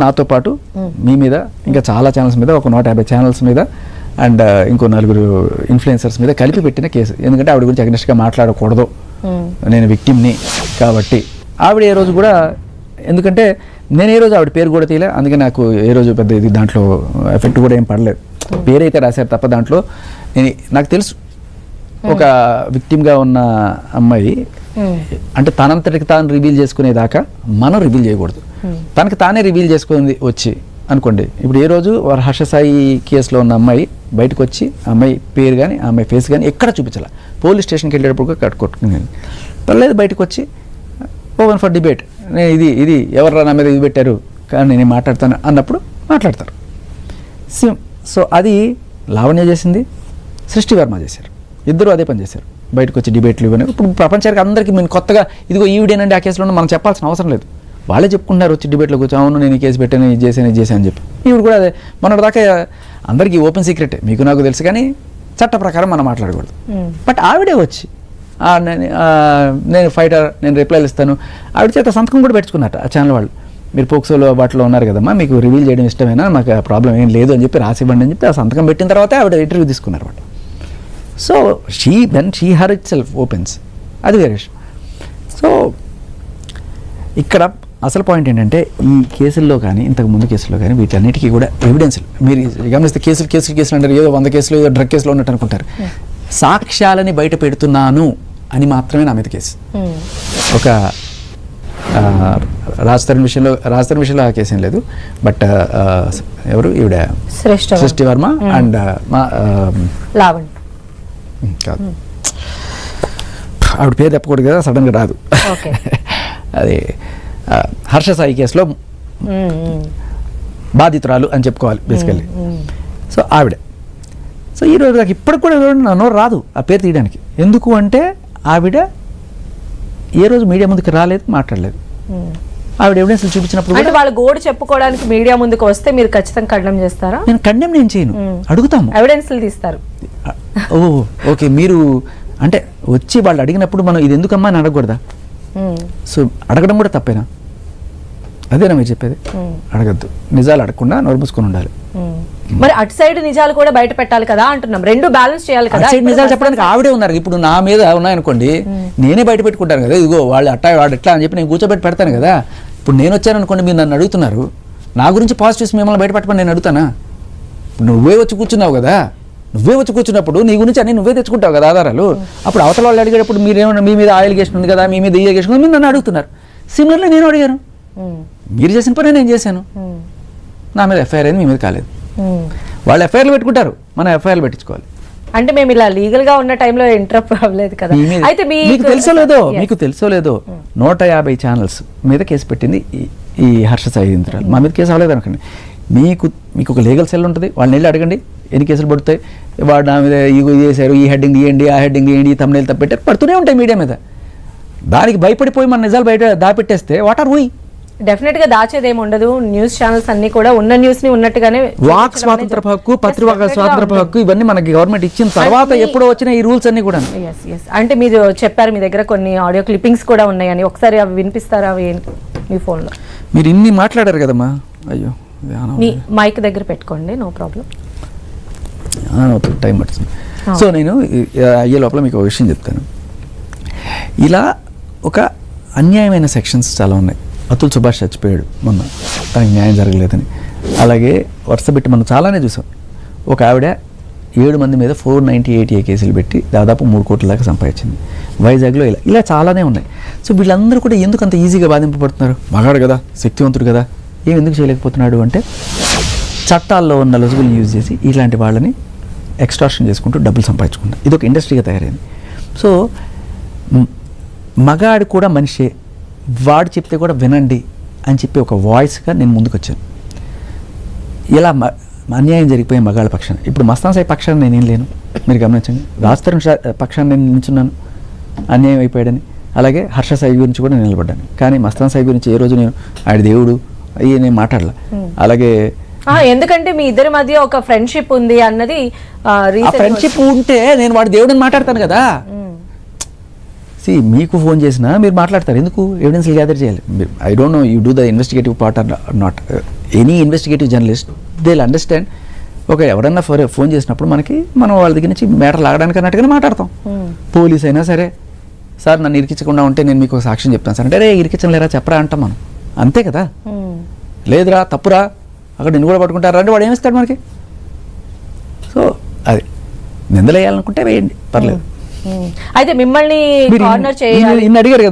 నాతో పాటు మీ మీద ఇంకా చాలా ఛానల్స్ మీద ఒక 150 ఛానల్స్ మీద అండ్ ఇంకో 4 ఇన్ఫ్లుయెన్సర్స్ మీద కలిపి పెట్టిన కేసు. ఎందుకంటే ఆవిడ గురించి అగ్నిస్ట్గా మాట్లాడకూడదు, నేను విక్టిమ్ని కాబట్టి. ఆవిడ ఏ రోజు కూడా, ఎందుకంటే నేను ఏ రోజు ఆవిడ పేరు కూడా తీయలే, అందుకే నాకు ఏ రోజు పెద్ద ఇది దాంట్లో ఎఫెక్ట్ కూడా ఏం పడలేదు. పేరైతే రాశారు తప్ప దాంట్లో నాకు తెలుసు ఒక విక్టిమ్గా ఉన్న అమ్మాయి అంటే తనంతటికి తాను రివీల్ చేసుకునేదాకా మనం రివీల్ చేయకూడదు. తనకి తానే రివీల్ చేసుకుంది వచ్చి అనుకోండి. ఇప్పుడు ఏ రోజు హర్ష సాయి కేసులో ఉన్న అమ్మాయి బయటకు వచ్చి అమ్మాయి పేరు కానీ ఆ అమ్మాయి ఫేస్ కానీ ఎక్కడ చూపించాల, పోలీస్ స్టేషన్కి వెళ్ళేటప్పుడు కట్టుకొట్టుకుని పర్లేదు బయటకు వచ్చి ఓపెన్ ఫర్ డిబేట్, నేను ఇది ఎవరు నా మీద ఇది పెట్టారు కానీ నేను మాట్లాడతాను అన్నప్పుడు మాట్లాడతారు. సో అది లావణ్య చేసింది, సృష్టి వర్మ చేశారు, ఇద్దరు అదే పని చేశారు. బయటకు వచ్చి డిబేట్లు ఇవన్నీ ఇప్పుడు ప్రపంచానికి అందరికీ మేము కొత్తగా ఇదిగో ఈవిడేనండి ఆ కేసులో మనం చెప్పాల్సిన అవసరం లేదు. వాళ్ళే చెప్పుకుంటున్నారు వచ్చి డిబేట్లో కూర్చో, అవును నేను ఈ కేసు పెట్టాను, ఇది చేశాను అని చెప్పి. ఈవిడ కూడా అదే మొన్నటిదాకా అందరికీ ఓపెన్ సీక్రెటే, మీకు నాకు తెలుసు కానీ చట్ట ప్రకారం మనం మాట్లాడకూడదు. బట్ ఆవిడే వచ్చి నేను ఫైటర్, నేను రిప్లైలు ఇస్తాను, ఆవిడ చేత సంతకం కూడా పెట్టుకున్నట్టు ఆ ఛానల్ వాళ్ళు. మీరు పోక్సోలో వాటిలో ఉన్నారు కదమ్మా, మీకు రివీల్ చేయడం ఇష్టమేనా, మాకు ప్రాబ్లం ఏం లేదు అని చెప్పి రాసివ్వండి అని చెప్పి ఆ సంతకం పెట్టిన తర్వాత ఆవిడ ఇంటర్వ్యూ తీసుకున్నారు వాళ్ళు. So she her it self opens, అది వేరే విషయం. సో ఇక్కడ అసలు పాయింట్ ఏంటంటే ఈ కేసుల్లో కానీ ఇంతకు ముందు కేసుల్లో కానీ వీటన్నిటికీ కూడా ఎవిడెన్స్లు మీరు గమనిస్తే కేసులు అంటారు, ఏదో 100 కేసులు ఏదో డ్రగ్ కేసులో ఉన్నట్టు అనుకుంటారు. సాక్ష్యాలని బయట పెడుతున్నాను అని మాత్రమే నా మీద కేసు. ఒక రాజతరుణ్ విషయంలో ఆ కేసు ఏం లేదు. బట్ ఎవరు ఈవిడ సృష్టి వర్మ అండ్ లావణ్య కాదు, ఆవిడ పేరు చెప్పకూడదు కదా, సడన్గా రాదు. అది హర్ష సాయి కేసులో బాధితురాలు అని చెప్పుకోవాలి బేసికల్లీ. సో ఆవిడ, సో ఈరోజు నాకు ఇప్పటికి కూడా నన్ను రాదు ఆ పేరు తీయడానికి. ఎందుకు అంటే ఆవిడ ఏ రోజు మీడియా ముందుకు రాలేదు, మాట్లాడలేదు. ఆవిడ ఎవిడెన్స్ చూపించినప్పుడు అంటే వాళ్ళ గోడు చెప్పుకోవడానికి మీడియా ముందుకు వస్తే మీరు ఖచ్చితంగా ఖండనం చేస్తారా? నేను చేయను, అడుగుతాము, ఎవిడెన్స్లు తీస్తారు. ఓకే మీరు అంటే వచ్చి వాళ్ళు అడిగినప్పుడు మనం ఇది ఎందుకమ్మా అని అడగకూడదా? సో అడగడం కూడా తప్పేనా? అదేనా మీరు చెప్పేది? అడగద్దు, నిజాలు అడగకుండా నోరు మూసుకొని ఉండాలి. మరి అటు సైడ్ నిజాలు కూడా బయట పెట్టాలి కదా అంటున్నాం, రెండు బ్యాలెన్స్ చేయాలి కదా. సైడ్ నిజాలు చెప్పడానికి ఆవిడే ఉన్నారు. ఇప్పుడు నా మీద ఉన్నాయనుకోండి, నేనే బయట పెట్టుకుంటాను కదా, ఇదిగో వాళ్ళు వాడు ఎట్లా అని చెప్పి నేను కూర్చోబెట్టి పెడతాను కదా. ఇప్పుడు నేను వచ్చాను అనుకోండి, మీరు నన్ను అడుగుతున్నారు, నా గురించి పాజిటివ్స్ మిమ్మల్ని బయట పెట్టమని నేను అడుగుతానా? నువ్వే వచ్చి కూర్చున్నావు కదా, నువ్వే వచ్చి కూర్చున్నప్పుడు నీ గురించి అన్ని నువ్వే తెచ్చుకుంటావు కదా ఆధారాలు. అప్పుడు అవతల వాళ్ళు అడిగేటప్పుడు మీరేమన్నా మీ మీద అలిగేషన్ ఉంది కదా, మీ మీద ఈ అలిగేషన్ ఉంది, మీరు నన్ను అడుగుతున్నారు. సిమిలర్లీ నేను అడిగాను, మీరు చేసిన పని నేను చేశాను, నా మీద ఎఫ్ఐఆర్ అయింది, మీ మీద కాలేదు. వాళ్ళు ఎఫ్ఐఆర్లు పెట్టుకుంటారు, మనం ఎఫ్ఐఆర్లు పెట్టించుకోవాలి. అంటే మేము ఇలా లీగల్ గా ఉన్న టైంలో ఇంటరప్ట్ అవ్వలేదు కదా. అయితే మీకు తెలుసో లేదో 150 ఛానల్స్ మీద కేసు పెట్టింది ఈ హర్ష సాయి యంత్రాలు. మా మీద కేసు అవ్వలేదు అనుకోండి, మీకు ఒక లీగల్ సెల్ ఉంటుంది, వాళ్ళని వెళ్ళి అడగండి ఎన్ని కేసులు పడుతాయి. వాడు నా మీద ఇది చేశారు, ఈ హెడ్డింగ్ తీయండి, ఆ హెడ్డింగ్ తీయండి, ఈ thumbnail తప్పెట్టారు, పడుతూనే ఉంటాయి మీడియా మీద. దానికి భయపడిపోయి మన నిజాలు బయట దాపెట్టేస్తే వాట్ ఆర్ వీ? డెఫినెట్ గా దాచేదేమి ఉండదు. న్యూస్ ఛానల్స్ అన్ని కూడా ఉన్న న్యూస్ ని ఉన్నట్టుగానే, వాక్ స్వాతంత్ర హక్కు, పత్రికా స్వాతంత్ర హక్కు ఇవన్నీ మనకి గవర్నమెంట్ ఇచ్చిన తర్వాత ఎప్పుడో వచ్చిన ఈ రూల్స్ అన్ని కూడా. అంటే మీరు చెప్పారు మీ దగ్గర కొన్ని ఆడియో క్లిప్పింగ్స్ కూడా ఉన్నాయని, ఒకసారి అవి వినిపిస్తారా అవి మీ ఫోన్ లో? మీరు ఇన్ని మాట్లాడారు కదమ్మా, అయ్యో మీ మైక్ దగ్గర పెట్టుకోండి, నో ప్రాబ్లం, టైం పడుతుంది. సో నేను అయ్యే లోపల మీకు ఒక విషయం చెప్తాను. ఇలా ఒక అన్యాయమైన సెక్షన్స్ చాలా ఉన్నాయి. అతుల్ సుభాష్ చచ్చిపోయాడు మొన్న, తనకి న్యాయం జరగలేదని. అలాగే వరుస పెట్టి మనం చాలానే చూసాం. ఒక ఆవిడ 7 మంది మీద 498A కేసులు పెట్టి దాదాపు 3 కోట్ల దాకా సంపాదించింది. వైజాగ్లో ఇలా చాలానే ఉన్నాయి. సో వీళ్ళందరూ కూడా ఎందుకు అంత ఈజీగా బాధింపబడుతున్నారు? మగాడు కదా, శక్తివంతుడు కదా, ఎందుకు చేయలేకపోతున్నాడు అంటే చట్టాల్లో ఉన్న లొసుగులు యూజ్ చేసి ఇలాంటి వాళ్ళని ఎక్స్ట్రాక్షన్ చేసుకుంటూ డబ్బులు సంపాదించుకుంటారు. ఇది ఒక ఇండస్ట్రీగా తయారైంది. సో మగాడు కూడా మనిషే, వాడు చెప్తే కూడా వినండి అని చెప్పి ఒక వాయిస్గా నేను ముందుకు వచ్చాను. ఇలా అన్యాయం జరిగిపోయే మగాళ్ళ పక్షాన్ని, ఇప్పుడు మస్తాన్ సాయి పక్షాన్ని నేనేం లేను, మీరు గమనించండి. రాజతరుణ్ పక్షాన్ని నేను నిల్చున్నాను, అన్యాయం అయిపోయాడని. అలాగే హర్ష సాయి గురించి కూడా నేను నిలబడ్డాను. కానీ మస్తాన్ సాయి గురించి ఏ రోజు నేను ఆయన దేవుడు అయ్యి నేను మాట్లాడలే. అలాగే ఎందుకంటే మీ ఇద్దరి మధ్య ఒక ఫ్రెండ్షిప్ ఉంది అన్నది, ఫ్రెండ్షిప్ ఉంటే నేను వాడు దేవుడిని మాట్లాడతాను కదా. మీకు ఫోన్ చేసినా మీరు మాట్లాడతారు, ఎందుకు? ఎవిడెన్స్లు గ్యాదర్ చేయాలి. I don't know you do the investigative part or not. Any investigative journalist they will understand. ఎవరన్నా ఫోన్ చేసినప్పుడు మనం వాళ్ళ దగ్గర నుంచి మ్యాటర్ లాగడానికి అన్నట్టుగానే మాట్లాడతాం. పోలీస్ అయినా సరే, సార్ నన్ను ఇరికించకుండా ఉంటే నేను మీకు ఒక సాక్ష్యం చెప్తాను సార్ అంటే, రే ఇరికించలేరా చెప్పరా అంటాం మనం, అంతే కదా. లేదురా తప్పురా అక్కడ నిన్ను కూడా పట్టుకుంటారా అంటే వాడు ఏమిస్తాడు మనకి. సో అది నిందలేయాలనుకుంటే వేయండి, పర్లేదు. అయితే మిమ్మల్ని కార్నర్ చేయాలి ఇన్ని అడిగారు కదా.